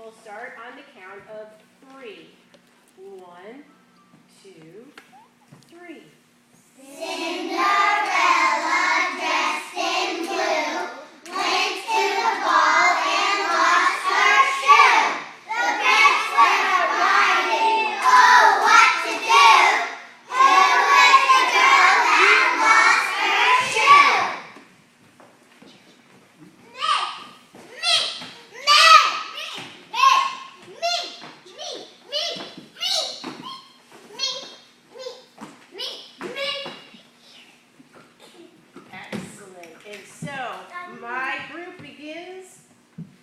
we'll start on the count of 3. 1, 2, 3. Cinderella, dressed in blue, went to the ball and lost her shoe. The prince went a-riding, oh, what to do? Who was the girl that lost her shoe? Excellent. And so, my group begins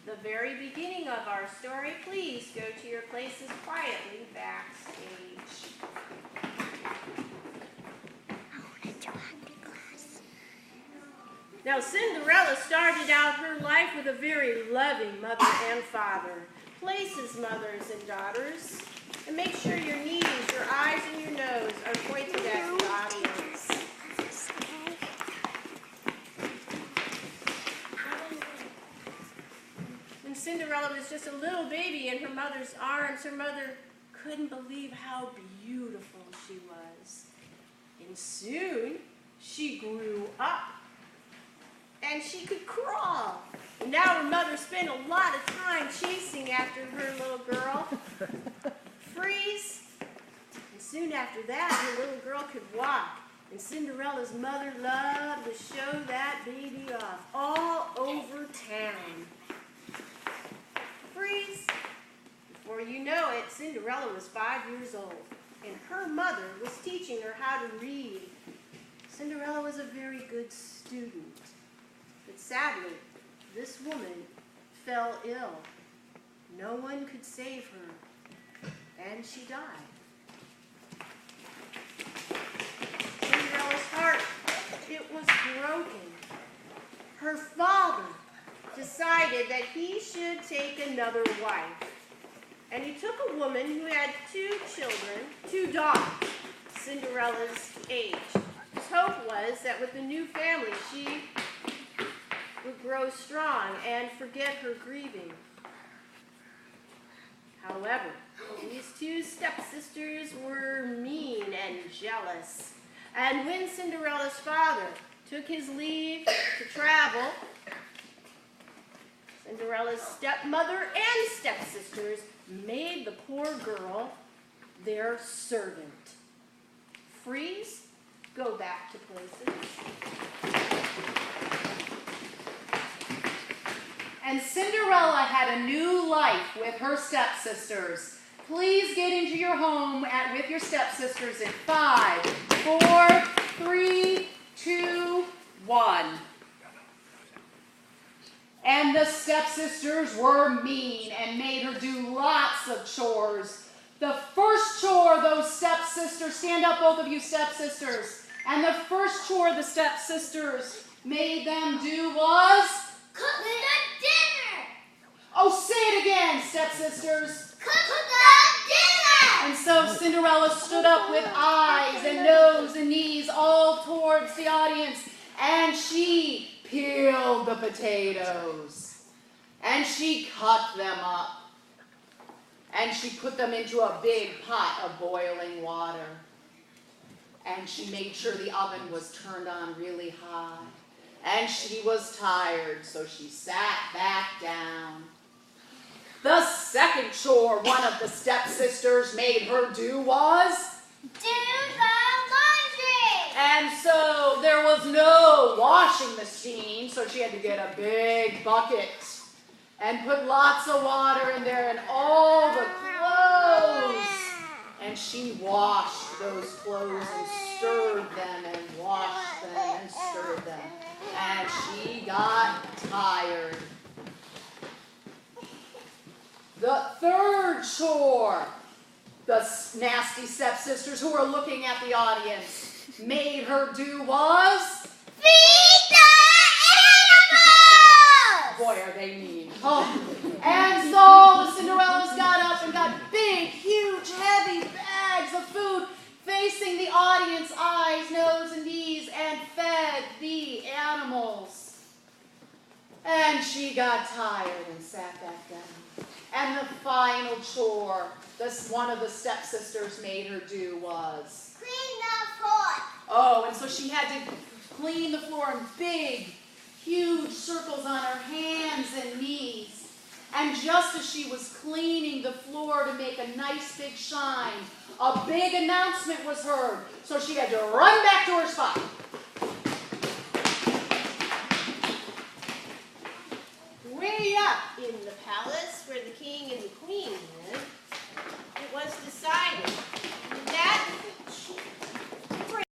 the very beginning of our story. Please go to your places quietly backstage. Now, Cinderella started out her life with a very loving mother and father. Places, mothers and daughters, and make sure your knees, your eyes, and your nose are pointed at the audience. When Cinderella was just a little baby in her mother's arms, her mother couldn't believe how beautiful she was. And soon, she grew up. And she could crawl. And now her mother spent a lot of time chasing after her little girl. Freeze. And soon after that, her little girl could walk. And Cinderella's mother loved to show that baby off all over town. Freeze. Before you know it, Cinderella was 5 years old. And her mother was teaching her how to read. Cinderella was a very good student. But sadly, this woman fell ill. No one could save her, and she died. Cinderella's heart, it was broken. Her father decided that he should take another wife. And he took a woman who had 2 children, 2 daughters, Cinderella's age. His hope was that with the new family, she would grow strong and forget her grieving. However, these 2 stepsisters were mean and jealous. And when Cinderella's father took his leave to travel, Cinderella's stepmother and stepsisters made the poor girl their servant. Freeze, go back to places. And Cinderella had a new life with her stepsisters. Please get into your home with your stepsisters in 5, 4, 3, 2, 1. And the stepsisters were mean and made her do lots of chores. The first chore those stepsisters, stand up both of you stepsisters, and the first chore the stepsisters made them do was Cook the dinner! oh, say it again, stepsisters. Cook the dinner! And so Cinderella stood up with eyes and nose and knees all towards the audience, and she peeled the potatoes, and she cut them up, and she put them into a big pot of boiling water, and she made sure the oven was turned on really high. And she was tired, so she sat back down. The second chore one of the stepsisters made her do was Do the laundry! and so there was no washing machine, so she had to get a big bucket and put lots of water in there and all the clothes. And she washed those clothes and stirred them and washed them and stirred them. And she got tired. The third chore, the nasty stepsisters who were looking at the audience made her do was Feed the animals! boy, are they mean. Oh. And so the Cinderellas got up and got big, huge, heavy bags of food facing the audience, eyes, nose, and knees, and fed the animals. And she got tired and sat back down. And the final chore one of the stepsisters made her do was? Clean the floor. Oh, and so she had to clean the floor in big, huge circles on her hands and knees. And just as she was cleaning the floor to make a nice big shine, a big announcement was heard. So she had to run back to her spot. Way up in the palace where the king and the queen lived, it was decided